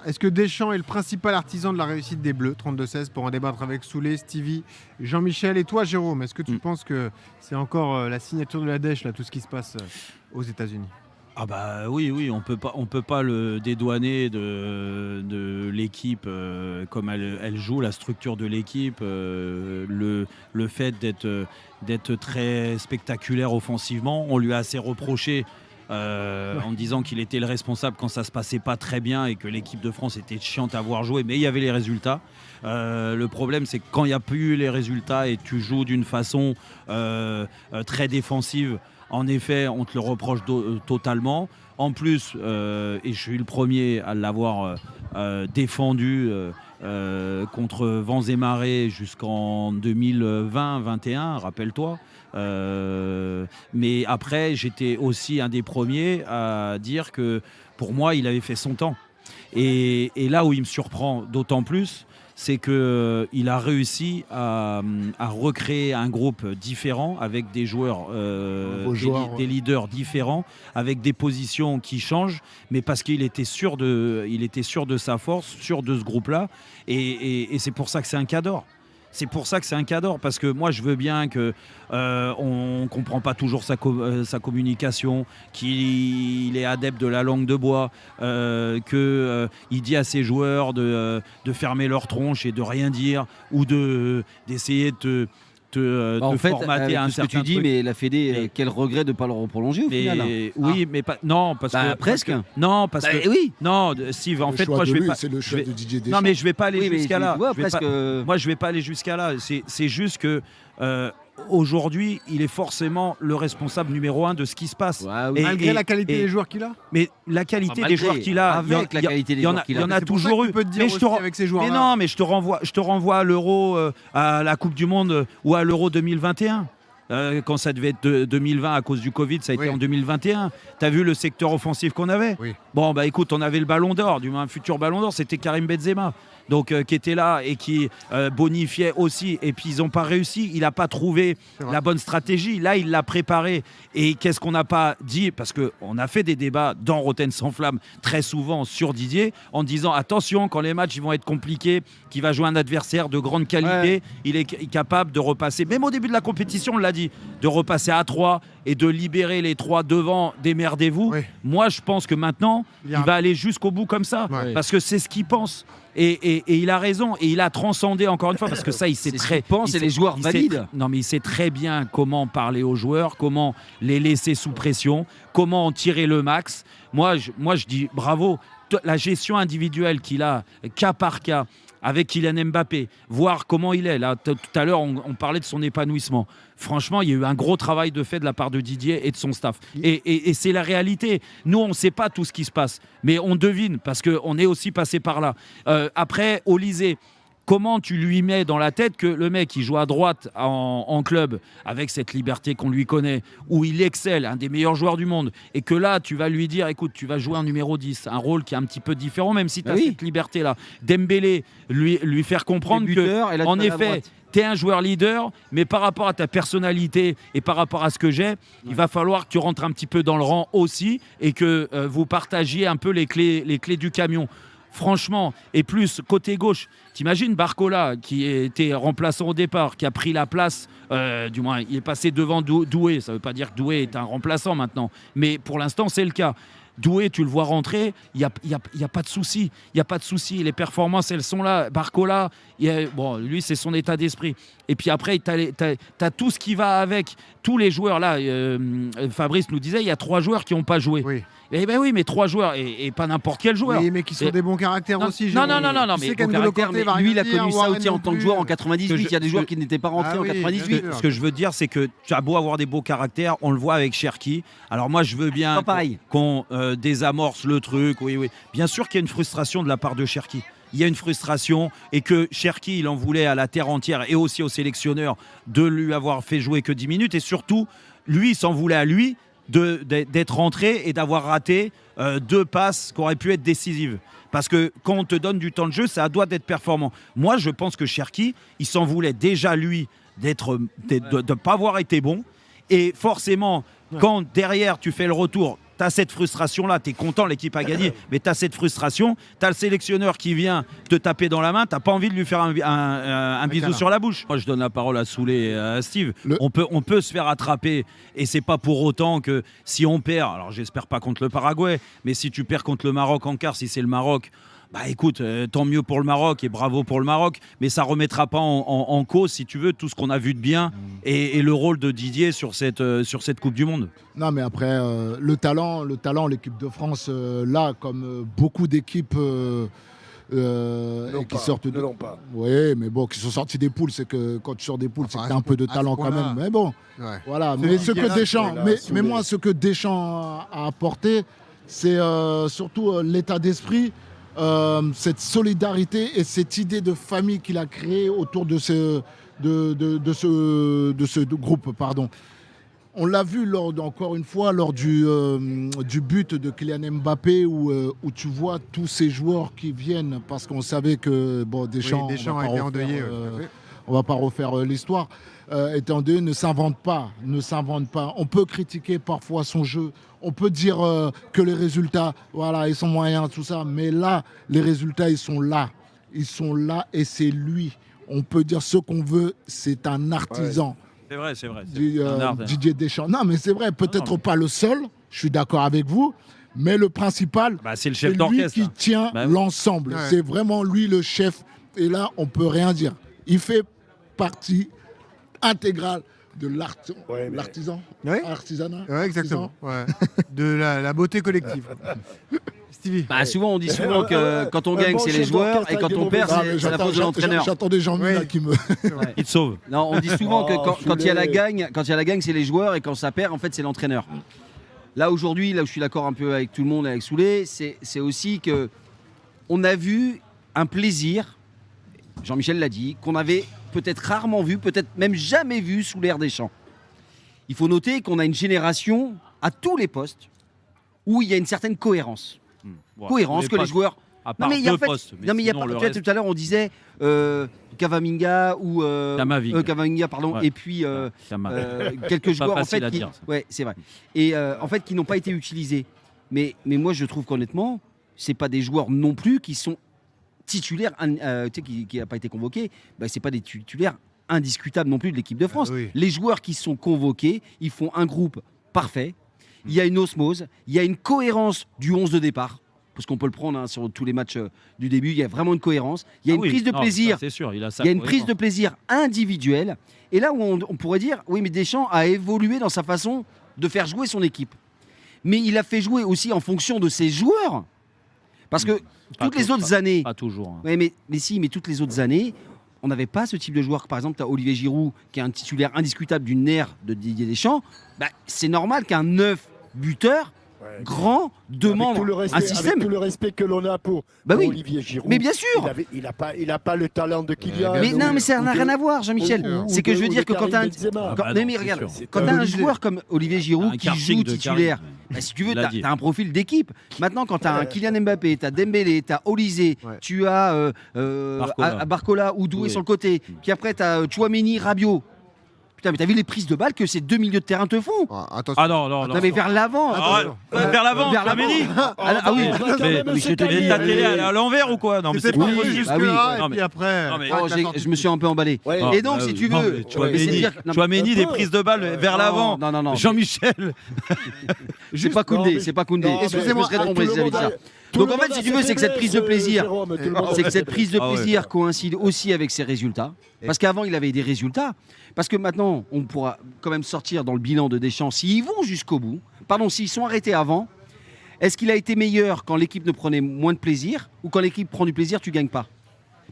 Est-ce que Deschamps est le principal artisan de la réussite des Bleus 32-16 pour en débattre avec Soulé, Stevie, Jean-Michel et toi, Jérôme. Est-ce que tu penses que c'est encore la signature de la dèche, là, tout ce qui se passe aux États-Unis? Ah bah oui, on peut pas le dédouaner de l'équipe comme elle joue, la structure de l'équipe, le fait d'être très spectaculaire offensivement. On lui a assez reproché en disant qu'il était le responsable quand ça se passait pas très bien et que l'équipe de France était chiante à voir jouer, mais il y avait les résultats. Le problème, c'est que quand il n'y a plus eu les résultats et tu joues d'une façon très défensive, en effet, on te le reproche totalement. En plus, et je suis le premier à l'avoir défendu contre vents et marées jusqu'en 2020-21, rappelle-toi. Mais après, j'étais aussi un des premiers à dire que pour moi, il avait fait son temps. Et là où il me surprend d'autant plus, c'est qu'il a réussi à recréer un groupe différent avec des joueurs, des leaders différents, avec des positions qui changent, mais parce qu'il était sûr de sa force, sûr de ce groupe-là. Et c'est pour ça que c'est un cadre. C'est pour ça que c'est un cadre, parce que moi je veux bien qu'on ne comprend pas toujours sa communication, qu'il est adepte de la langue de bois, qu'il dit à ses joueurs de fermer leur tronche et de rien dire, ou d'essayer de formater un certain truc. Ce que tu dis, mais la Fédé, quel regret de ne pas le prolonger au final. Oui, mais pas, non, parce que... Presque. Non, parce que... Oui. Non, Steve, en fait, moi, je vais pas... C'est le choix de Didier Deschamps. Non, mais je vais pas aller jusqu'à là. Moi, je vais pas aller jusqu'à là. C'est juste que... aujourd'hui, il est forcément le responsable numéro 1 de ce qui se passe. Malgré la qualité des joueurs qu'il a. Mais la qualité des joueurs qu'il a, il y en a toujours eu. Mais je te renvoie à l'Euro, à la Coupe du Monde ou à l'Euro 2021. Quand ça devait être 2020 à cause du Covid, ça a été en 2021. Tu as vu le secteur offensif qu'on avait? Bon, bah écoute, on avait le ballon d'or, du moins un futur ballon d'or, c'était Karim Benzema. Donc, qui était là et qui bonifiait aussi. Et puis, ils n'ont pas réussi. Il n'a pas trouvé la bonne stratégie. Là, il l'a préparé. Et qu'est-ce qu'on n'a pas dit? Parce qu'on a fait des débats dans Rotten sans flamme très souvent sur Didier en disant attention, quand les matchs ils vont être compliqués, qu'il va jouer un adversaire de grande qualité, il est capable de repasser. Même au début de la compétition, on l'a dit, de repasser à 3 et de libérer les 3 devant, démerdez-vous. Moi, je pense que maintenant, il va aller jusqu'au bout comme ça. Parce que c'est ce qu'il pense. Et il a raison, et il a transcendé encore une fois, parce que ça, il sait très bien. Et les joueurs valident. Non, mais il sait très bien comment parler aux joueurs, comment les laisser sous pression, comment en tirer le max. Moi, je dis bravo. La gestion individuelle qu'il a, cas par cas, avec Kylian Mbappé, voir comment il est. Là, tout à l'heure, on parlait de son épanouissement. Franchement, il y a eu un gros travail de fait de la part de Didier et de son staff. Et c'est la réalité. Nous, on ne sait pas tout ce qui se passe, mais on devine, parce qu'on est aussi passé par là. Après, Olysée, comment tu lui mets dans la tête que le mec, il joue à droite en club, avec cette liberté qu'on lui connaît, où il excelle, un des meilleurs joueurs du monde, et que là, tu vas lui dire, écoute, tu vas jouer un numéro 10, un rôle qui est un petit peu différent, même si tu as cette liberté-là. Dembélé, lui faire comprendre que, en effet, tu es un joueur leader, mais par rapport à ta personnalité et par rapport à ce que j'ai, il va falloir que tu rentres un petit peu dans le rang aussi, et que vous partagiez un peu les clés du camion. Franchement, et plus côté gauche, t'imagines Barcola qui était remplaçant au départ, qui a pris la place, du moins il est passé devant Doué, ça ne veut pas dire que Doué est un remplaçant maintenant, mais pour l'instant c'est le cas. Doué, tu le vois rentrer, il n'y a pas de souci. Il n'y a pas de souci. Les performances, elles sont là. Barcola, bon, lui, c'est son état d'esprit. Et puis après, tu as tout ce qui va avec. Tous les joueurs, là, Fabrice nous disait, il y a 3 joueurs qui n'ont pas joué. Eh ben oui, mais 3 joueurs, et pas n'importe quel joueur. Oui, mais qui sont des bons caractères aussi. Non, mais bon caractère, mais lui, il a connu ça aussi en tant que joueur en 98. Il y a des joueurs qui n'étaient pas rentrés en 98. Ce que je veux dire, c'est que tu as beau avoir des beaux caractères, on le voit avec Cherki. Alors moi, je veux bien qu'on désamorce le truc. Oui. Bien sûr qu'il y a une frustration de la part de Cherki. Il y a une frustration, et que Cherki, il en voulait à la terre entière et aussi au sélectionneur de lui avoir fait jouer que 10 minutes. Et surtout, lui, il s'en voulait à lui d'être rentré et d'avoir raté 2 passes qui auraient pu être décisives. Parce que quand on te donne du temps de jeu, ça doit être performant. Moi, je pense que Cherki, il s'en voulait déjà, lui, de ne pas avoir été bon. Et forcément, quand derrière, tu fais le retour, as cette frustration-là. Tu es content, l'équipe a gagné, mais tu as cette frustration. Tu as le sélectionneur qui vient te taper dans la main. Tu n'as pas envie de lui faire un bisou sur la bouche. Moi, je donne la parole à Soulé et à Steve. On peut se faire attraper et c'est pas pour autant que si on perd, alors j'espère pas contre le Paraguay, mais si tu perds contre le Maroc en quart, si c'est le Maroc, bah écoute, tant mieux pour le Maroc et bravo pour le Maroc, mais ça remettra pas en cause, si tu veux, tout ce qu'on a vu de bien et le rôle de Didier sur cette Coupe du Monde. Non, mais après, le talent, l'équipe de France, là, comme beaucoup d'équipes qui sortent ne l'ont pas. Oui, mais bon, qui sont sortis des poules, c'est que quand tu sors des poules, c'est que tu as un peu de talent quand même. Mais bon, voilà. Mais ce que Deschamps, mais moi, ce que Deschamps a apporté, c'est surtout l'état d'esprit. Cette solidarité et cette idée de famille qu'il a créée autour de ce groupe. Pardon. On l'a vu encore une fois lors du but de Kylian Mbappé où tu vois tous ces joueurs qui viennent parce qu'on savait que Deschamps a été endeuillé. On ne va pas refaire l'histoire. Étant donné, ne s'invente pas. On peut critiquer parfois son jeu. On peut dire que les résultats, voilà, ils sont moyens, tout ça. Mais là, les résultats, ils sont là. Ils sont là et c'est lui. On peut dire ce qu'on veut, c'est un artisan. Ouais. C'est vrai. Didier Deschamps. Non, mais c'est vrai, peut-être pas le seul. Je suis d'accord avec vous. Mais le principal, c'est le chef lui d'orchestre qui tient l'ensemble. Ouais. C'est vraiment lui le chef. Et là, on ne peut rien dire. Il fait partie intégrale de l'artisan. Oui. Artisanat. Ouais, exactement. Ouais. De la beauté collective. Stevie. Souvent, on dit souvent que quand on gagne, c'est les joueurs et quand on perd, c'est la faute de l'entraîneur. J'attendais Jean-Michel qui me. Il te sauve. Non, on dit souvent que quand il y a la gagne, c'est les joueurs et quand ça perd, en fait, c'est l'entraîneur. Là aujourd'hui, là où je suis d'accord un peu avec tout le monde, avec Soulé, c'est aussi que on a vu un plaisir. Jean-Michel l'a dit, qu'on avait peut-être rarement vu, peut-être même jamais vu sous l'ère Deschamps. Il faut noter qu'on a une génération à tous les postes où il y a une certaine cohérence. Cohérence que les joueurs. À part deux postes. Non, mais il y a pas. Tout à l'heure, on disait Cavaminga ou Cavaminga, pardon, et puis quelques joueurs en fait qui. Ouais, c'est vrai. Et en fait, qui n'ont pas été utilisés. Mais moi, je trouve qu'honnêtement, c'est pas des joueurs non plus qui sont titulaire, qui n'a pas été convoqué, c'est pas des titulaires indiscutables non plus de l'équipe de France. Oui. Les joueurs qui sont convoqués, ils font un groupe parfait. Il y a une osmose, il y a une cohérence du 11 de départ. Parce qu'on peut le prendre sur tous les matchs du début, il y a vraiment une cohérence. Il y a une prise de plaisir. C'est sûr, il y a une prise de plaisir individuelle. Et là où on pourrait dire, oui, mais Deschamps a évolué dans sa façon de faire jouer son équipe. Mais il a fait jouer aussi en fonction de ses joueurs. Parce que toutes les autres années. Pas toujours. Hein. Ouais, mais toutes les autres années, on n'avait pas ce type de joueur. Par exemple, tu as Olivier Giroud, qui est un titulaire indiscutable d'une ère de Didier Deschamps. C'est normal qu'un 9 buteur, grand, demande un système. Avec tout le respect que l'on a pour Olivier Giroud. Mais bien sûr. Il n'a pas le talent de Kylian. Mais ça n'a rien à voir, Jean-Michel. C'est que je veux dire que quand tu as un joueur comme Olivier Giroud qui joue titulaire, si tu veux, tu as un profil d'équipe. Maintenant, quand tu as un Kylian Mbappé, tu as Dembélé, tu as Olysée, tu as Barcola ou Doué sur le côté, puis après tu as Tchouaméni, Rabiot. Putain, mais t'as vu les prises de balles que ces deux milieux de terrain te font? Non. Mais vers l'avant. Vers l'avant, Tchouaméni. Ah oui. Mais je te dis, ta télé à l'envers ou quoi? Non, mais c'est pas possible. Et puis après, je me suis un peu emballé. Et donc, si tu veux, Tchouaméni, des prises de balles vers l'avant. Non. Jean-Michel. C'est pas Koundé. Excusez-moi. Donc en fait, si tu veux, c'est que cette prise de plaisir, coïncide aussi avec ses résultats. Parce qu'avant, il avait des résultats. Parce que maintenant, on pourra quand même sortir dans le bilan de Deschamps s'ils vont jusqu'au bout. Pardon, s'ils sont arrêtés avant. Est-ce qu'il a été meilleur quand l'équipe ne prenait moins de plaisir ou quand l'équipe prend du plaisir, tu gagnes pas?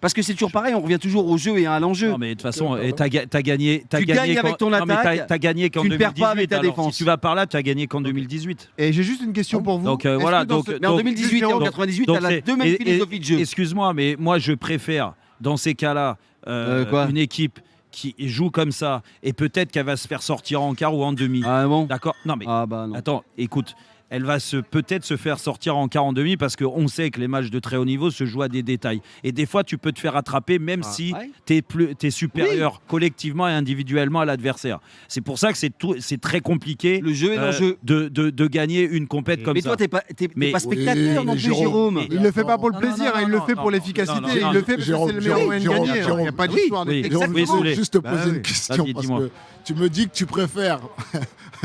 Parce que c'est toujours pareil, on revient toujours au jeu et à l'enjeu. Non, mais de toute façon, t'as gagné. Tu gagnes avec ton attaque. T'as gagné qu'en 2018. Tu ne perds pas avec ta défense. Si tu vas par là, tu as gagné qu'en 2018. Et j'ai juste une question pour vous. Donc voilà. Mais en 2018 et en 98, tu as la deux mêmes philosophies de jeu. Excuse-moi, mais moi, je préfère, dans ces cas-là, une équipe qui joue comme ça et peut-être qu'elle va se faire sortir en quart ou en demi. Ah bon? D'accord. Non, mais non. Attends, écoute. elle va peut-être se faire sortir en quart en demi parce qu'on sait que les matchs de très haut niveau se jouent à des détails. Et des fois, tu peux te faire attraper même si tu es supérieur collectivement et individuellement à l'adversaire. C'est pour ça que c'est très compliqué Le jeu est l'enjeu. de gagner une compète comme Mais ça. toi, t'es pas spectateur non plus, Jérôme. Jérôme. Il le fait pas pour le Non, plaisir, non, il le non, fait non, pour non, l'efficacité. non, non, Il non, le fait parce que Jérôme, c'est le meilleur moyen de Jérôme, gagner. Jérôme, Il n'y a pas oui, d'histoire oui. d'effectif. Jérôme, Oui, je voulais Soulé. juste te poser Bah oui. une question Vas-y, parce dis-moi. que tu me dis que tu préfères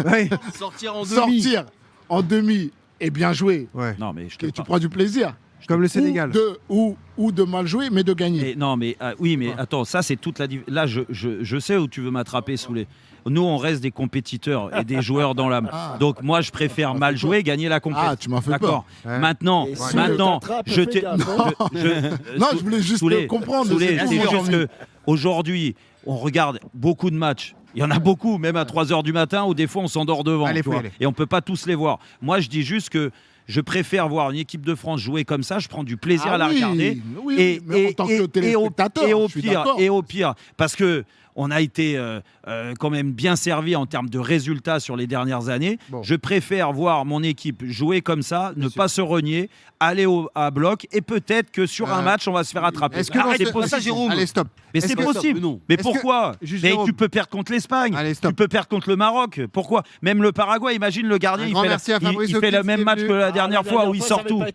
Ouais. Sortir en demi. sortir en demi et bien jouer. Ouais. Non, mais je Que te tu prends du plaisir. Comme le Sénégal. Ou de mal jouer, mais de gagner. Non, mais oui, mais attends, ça c'est toute la. Là, je sais où tu veux m'attraper, Soulé. Nous, on reste des compétiteurs et des joueurs dans l'âme. Ah. Donc, moi, je préfère mal jouer, gagner la compétition. Ah, tu m'as fait D'accord. peur. Ouais. Maintenant, Et si maintenant, le t'attrape, je fais t'ai. gaffe, hein. Non, je voulais juste Soulé, comprendre. Soulé, c'est c'est tout, juste moi, que aujourd'hui, on regarde beaucoup de matchs. Il y en a beaucoup, même à 3h du matin, où des fois on s'endort devant. Allez, tu vois. allez. Et on ne peut pas tous les voir. Moi, je dis juste que je préfère voir une équipe de France jouer comme ça. Je prends du plaisir Ah à la oui, regarder. oui, mais en tant que téléspectateur, je suis d'accord. Et au pire, parce que on a été quand même bien servi en termes de résultats sur les dernières années. Bon. Je préfère voir mon équipe jouer comme ça, ne sûr. pas se renier, aller à bloc, et peut-être que sur un match, on va se faire attraper. Est-ce que Arrête, dans c'est ce- possible. Jérôme. Allez, stop. Mais Est-ce c'est que- possible. Non. Mais Est-ce pourquoi que- Juste Mais Jérôme. tu peux perdre contre l'Espagne. Allez, Tu stop. peux perdre contre le Maroc. Pourquoi? Même le Paraguay, imagine le gardien, Un il grand fait, merci à Fabrice il fait le Hawkins même qui est match venu. que la dernière fois où il ça sort avait tout. pas